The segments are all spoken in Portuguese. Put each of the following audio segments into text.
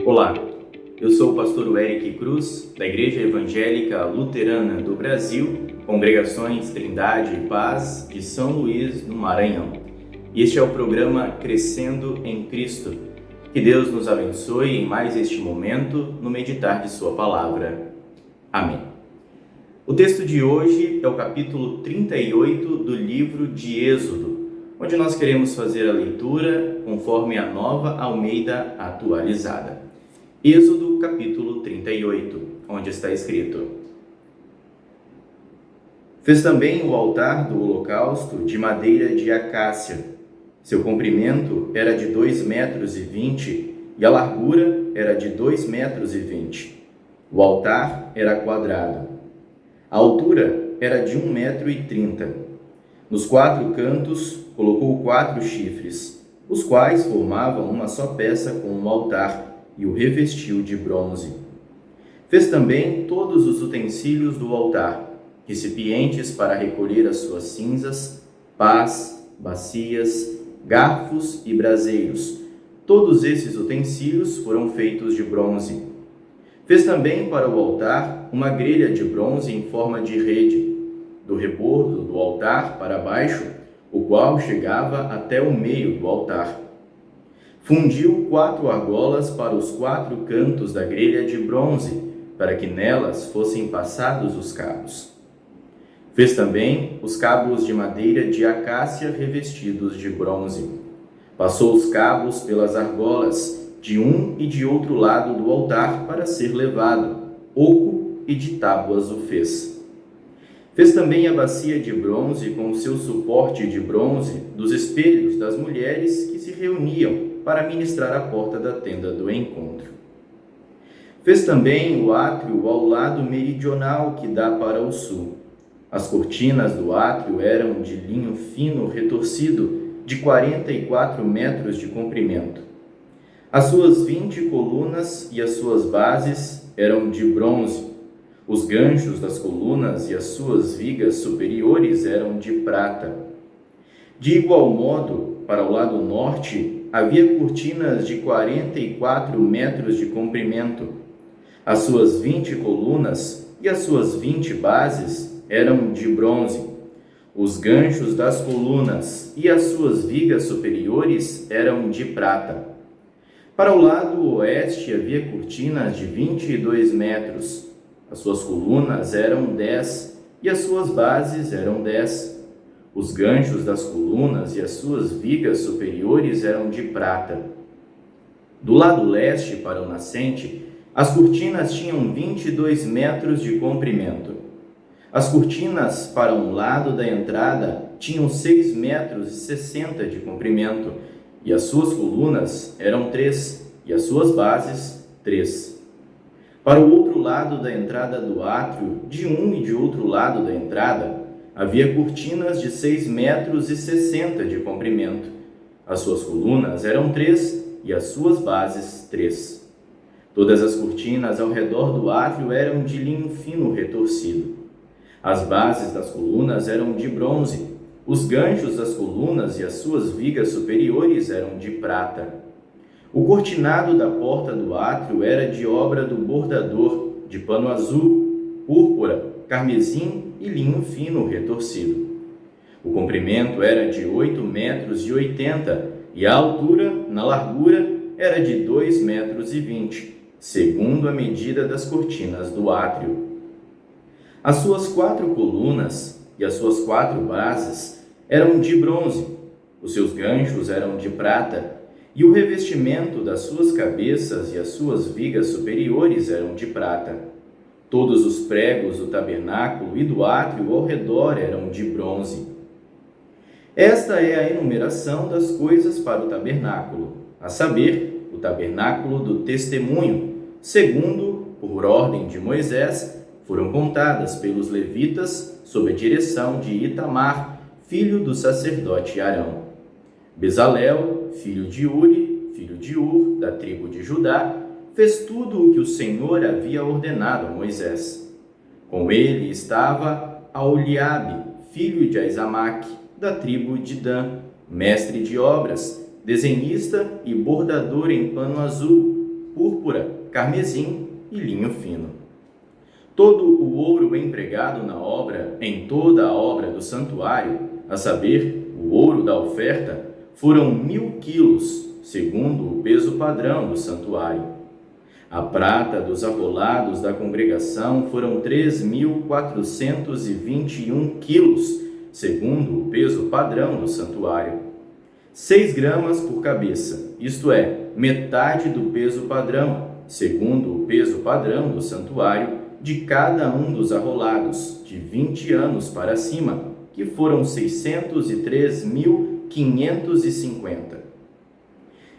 Olá, eu sou o pastor Eric Cruz, da Igreja Evangélica Luterana do Brasil, Congregações Trindade e Paz de São Luís, no Maranhão. E este é o programa Crescendo em Cristo. Que Deus nos abençoe em mais este momento no meditar de Sua Palavra. Amém. O texto de hoje é o capítulo 38 do livro de Êxodo, onde nós queremos fazer a leitura conforme a Nova Almeida Atualizada. Êxodo capítulo 38, onde está escrito: Fez também o altar do holocausto de madeira de acácia. Seu comprimento era de 2,20 metros e a largura era de 2,20 metros. O altar era quadrado. A altura era de 1,30 m. Nos 4 cantos colocou 4 chifres, os quais formavam uma só peça com o altar, e o revestiu de bronze. Fez também todos os utensílios do altar, recipientes para recolher as suas cinzas, pás, bacias, garfos e braseiros. Todos esses utensílios foram feitos de bronze. Fez também para o altar uma grelha de bronze em forma de rede, do rebordo do altar para baixo, o qual chegava até o meio do altar. Fundiu 4 argolas para os 4 cantos da grelha de bronze, para que nelas fossem passados os cabos. Fez também os cabos de madeira de acácia revestidos de bronze. Passou os cabos pelas argolas, de um e de outro lado do altar, para ser levado. Oco e de tábuas o fez. Fez também a bacia de bronze com o seu suporte de bronze dos espelhos das mulheres que se reuniam para ministrar à porta da tenda do encontro. Fez também o átrio ao lado meridional que dá para o sul. As cortinas do átrio eram de linho fino retorcido, de 44 metros de comprimento. As suas 20 colunas e as suas bases eram de bronze. Os ganchos das colunas e as suas vigas superiores eram de prata. De igual modo, para o lado norte, havia cortinas de 44 metros de comprimento. As suas 20 colunas e as suas 20 bases eram de bronze. Os ganchos das colunas e as suas vigas superiores eram de prata. Para o lado oeste havia cortinas de 22 metros. As suas colunas eram 10 e as suas bases eram 10. Os ganchos das colunas e as suas vigas superiores eram de prata. Do lado leste para o nascente, as cortinas tinham 22 metros de comprimento. As cortinas para um lado da entrada tinham 6,60 metros de comprimento, e as suas colunas eram 3, e as suas bases 3. Para o outro lado da entrada do átrio, de um e de outro lado da entrada, havia cortinas de 6,60 metros de comprimento. As suas colunas eram 3 e as suas bases 3. Todas as cortinas ao redor do átrio eram de linho fino retorcido. As bases das colunas eram de bronze. Os ganchos das colunas e as suas vigas superiores eram de prata. O cortinado da porta do átrio era de obra do bordador, de pano azul, púrpura, carmesim e linho fino retorcido. O comprimento era de 8,80 metros e a altura, na largura, era de 2,20 metros, segundo a medida das cortinas do átrio. As suas 4 colunas e as suas 4 bases eram de bronze. Os seus ganchos eram de prata, e o revestimento das suas cabeças e as suas vigas superiores eram de prata. Todos os pregos do tabernáculo e do átrio ao redor eram de bronze. Esta é a enumeração das coisas para o tabernáculo, a saber, o tabernáculo do testemunho, segundo, por ordem de Moisés, foram contadas pelos levitas sob a direção de Itamar, filho do sacerdote Arão. Bezalel, filho de Uri, filho de Ur, da tribo de Judá, fez tudo o que o Senhor havia ordenado a Moisés. Com ele estava Aholiabe, filho de Aizamaque, da tribo de Dan, mestre de obras, desenhista e bordador em pano azul, púrpura púrpura, carmesim e linho fino. Todo o ouro empregado na obra, em toda a obra do santuário, a saber, o ouro da oferta, foram 1000 quilos, segundo o peso padrão do santuário. A prata dos arrolados da congregação foram 3.421 quilos, segundo o peso padrão do santuário. 6 gramas por cabeça, isto é, metade do peso padrão, segundo o peso padrão do santuário, de cada um dos arrolados, de 20 anos para cima, que foram 603.550.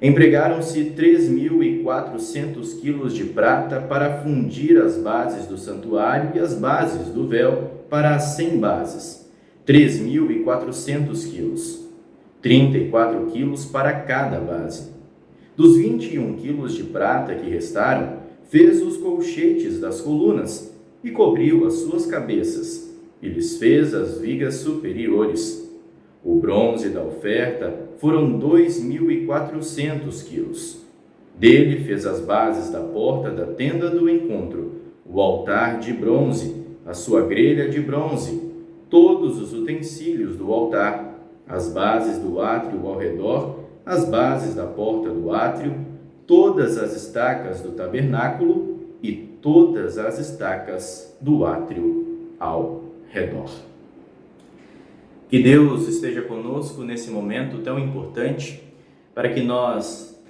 Empregaram-se 3.400 quilos de prata para fundir as bases do santuário e as bases do véu para as 100 bases, 3.400 quilos, 34 quilos para cada base. Dos 21 quilos de prata que restaram, fez os colchetes das colunas e cobriu as suas cabeças, e lhes fez as vigas superiores. O bronze da oferta foram 2.400 quilos. Dele fez as bases da porta da tenda do encontro, o altar de bronze, a sua grelha de bronze, todos os utensílios do altar, as bases do átrio ao redor, as bases da porta do átrio, todas as estacas do tabernáculo e todas as estacas do átrio ao redor. Que Deus esteja conosco nesse momento tão importante, para que nós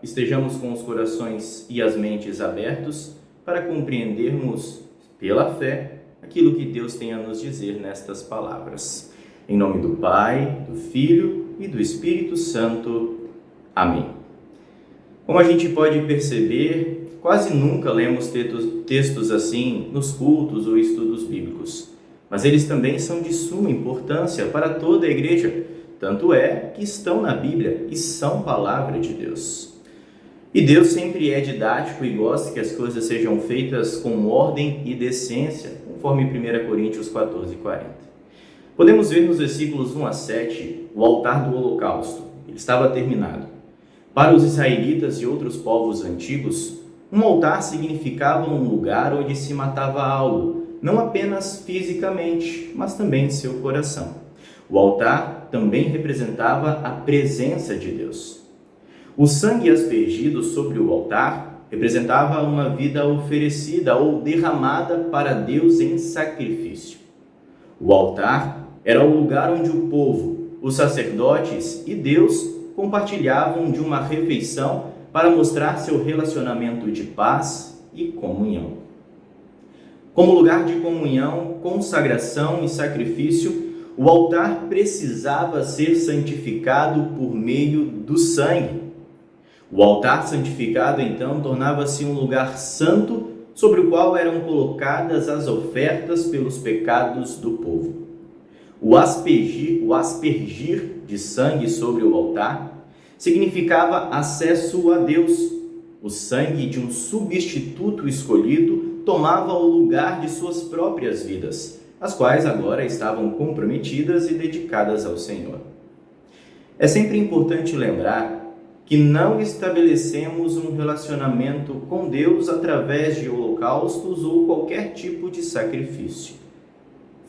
estejamos com os corações e as mentes abertos para compreendermos pela fé aquilo que Deus tem a nos dizer nestas palavras. Em nome do Pai, do Filho e do Espírito Santo. Amém. Como a gente pode perceber, quase nunca lemos textos assim nos cultos ou estudos bíblicos. Mas eles também são de suma importância para toda a igreja, tanto é que estão na Bíblia e são palavra de Deus. E Deus sempre é didático e gosta que as coisas sejam feitas com ordem e decência, conforme 1 Coríntios 14:40. Podemos ver nos versículos 1 a 7 o altar do holocausto. Ele estava terminado. Para os israelitas e outros povos antigos, um altar significava um lugar onde se matava algo, não apenas fisicamente, mas também em seu coração. O altar também representava a presença de Deus. O sangue aspergido sobre o altar representava uma vida oferecida ou derramada para Deus em sacrifício. O altar era o lugar onde o povo, os sacerdotes e Deus compartilhavam de uma refeição para mostrar seu relacionamento de paz e comunhão. Como lugar de comunhão, consagração e sacrifício, o altar precisava ser santificado por meio do sangue. O altar santificado, então, tornava-se um lugar santo sobre o qual eram colocadas as ofertas pelos pecados do povo. O aspergir de sangue sobre o altar significava acesso a Deus. O sangue de um substituto escolhido tomava o lugar de suas próprias vidas, as quais agora estavam comprometidas e dedicadas ao Senhor. É sempre importante lembrar que não estabelecemos um relacionamento com Deus através de holocaustos ou qualquer tipo de sacrifício.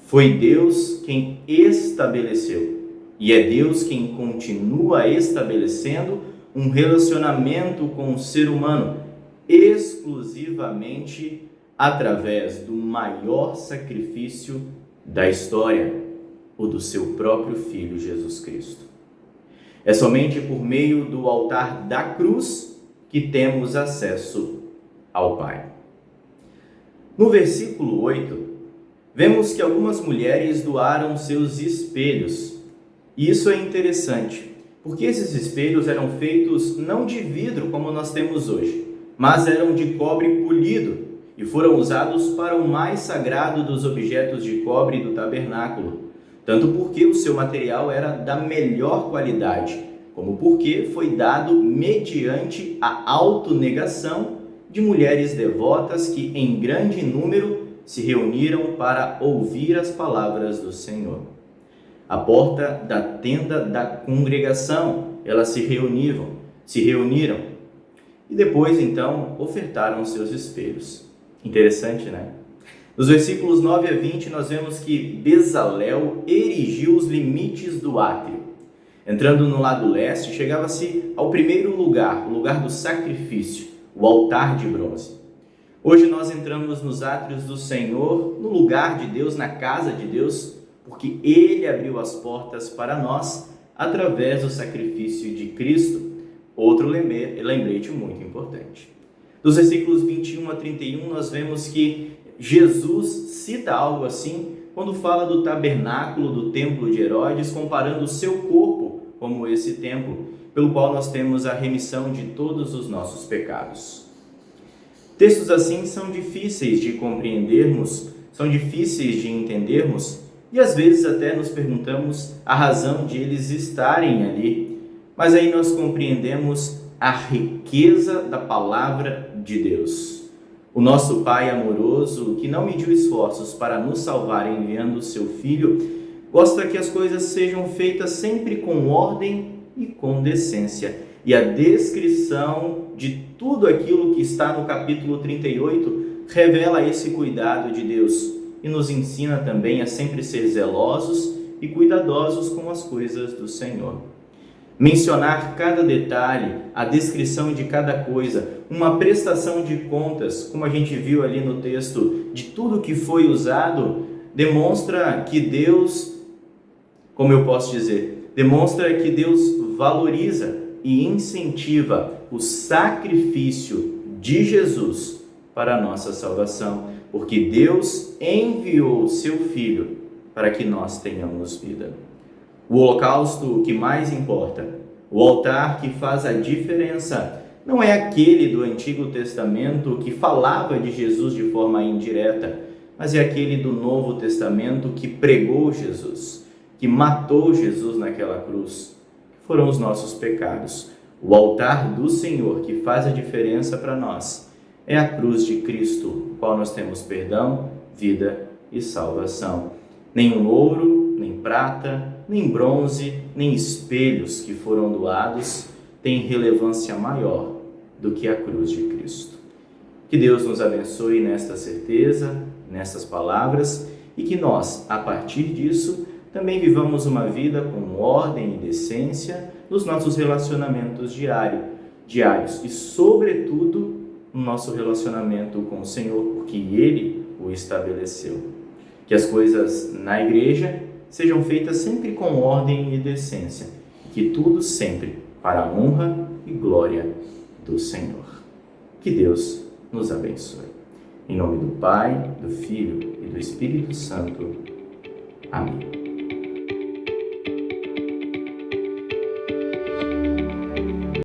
Foi Deus quem estabeleceu, e é Deus quem continua estabelecendo um relacionamento com o ser humano exclusivamente através do maior sacrifício da história, o do seu próprio Filho Jesus Cristo. É somente por meio do altar da cruz que temos acesso ao Pai. No versículo 8, vemos que algumas mulheres doaram seus espelhos. E isso é interessante, porque esses espelhos eram feitos não de vidro como nós temos hoje, mas eram de cobre polido e foram usados para o mais sagrado dos objetos de cobre do tabernáculo, tanto porque o seu material era da melhor qualidade, como porque foi dado mediante a autonegação de mulheres devotas que, em grande número, se reuniram para ouvir as palavras do Senhor. À porta da tenda da congregação, elas se reuniram. e depois, então, ofertaram seus espelhos. Interessante, né? Nos versículos 9 a 20, nós vemos que Bezalel erigiu os limites do átrio. Entrando no lado leste, chegava-se ao primeiro lugar, o lugar do sacrifício, o altar de bronze. Hoje nós entramos nos átrios do Senhor, no lugar de Deus, na casa de Deus, porque Ele abriu as portas para nós através do sacrifício de Cristo. Outro lembrete muito importante. Dos versículos 21 a 31, nós vemos que Jesus cita algo assim quando fala do tabernáculo do templo de Herodes, comparando o seu corpo como esse templo, pelo qual nós temos a remissão de todos os nossos pecados. Textos assim são difíceis de compreendermos, são difíceis de entendermos e às vezes até nos perguntamos a razão de eles estarem ali, mas aí nós compreendemos a riqueza da palavra de Deus. O nosso Pai amoroso, que não mediu esforços para nos salvar enviando o seu Filho, gosta que as coisas sejam feitas sempre com ordem e com decência. E a descrição de tudo aquilo que está no capítulo 38 revela esse cuidado de Deus e nos ensina também a sempre ser zelosos e cuidadosos com as coisas do Senhor. Mencionar cada detalhe, a descrição de cada coisa, uma prestação de contas, como a gente viu ali no texto, de tudo que foi usado, demonstra que Deus, como eu posso dizer, demonstra que Deus valoriza e incentiva o sacrifício de Jesus para a nossa salvação, porque Deus enviou o seu Filho para que nós tenhamos vida. O holocausto que mais importa, o altar que faz a diferença, não é aquele do Antigo Testamento que falava de Jesus de forma indireta, mas é aquele do Novo Testamento que pregou Jesus, que matou Jesus naquela cruz. Foram os nossos pecados. O altar do Senhor que faz a diferença para nós é a cruz de Cristo, no qual nós temos perdão, vida e salvação. Nem ouro, nem prata, nem bronze, nem espelhos que foram doados têm relevância maior do que a cruz de Cristo. Que Deus nos abençoe nesta certeza, nestas palavras, e que nós, a partir disso, também vivamos uma vida com ordem e decência nos nossos relacionamentos diários e, sobretudo, no nosso relacionamento com o Senhor, porque Ele o estabeleceu. Que as coisas na igreja sejam feitas sempre com ordem e decência, e que tudo sempre para a honra e glória do Senhor. Que Deus nos abençoe. Em nome do Pai, do Filho e do Espírito Santo. Amém.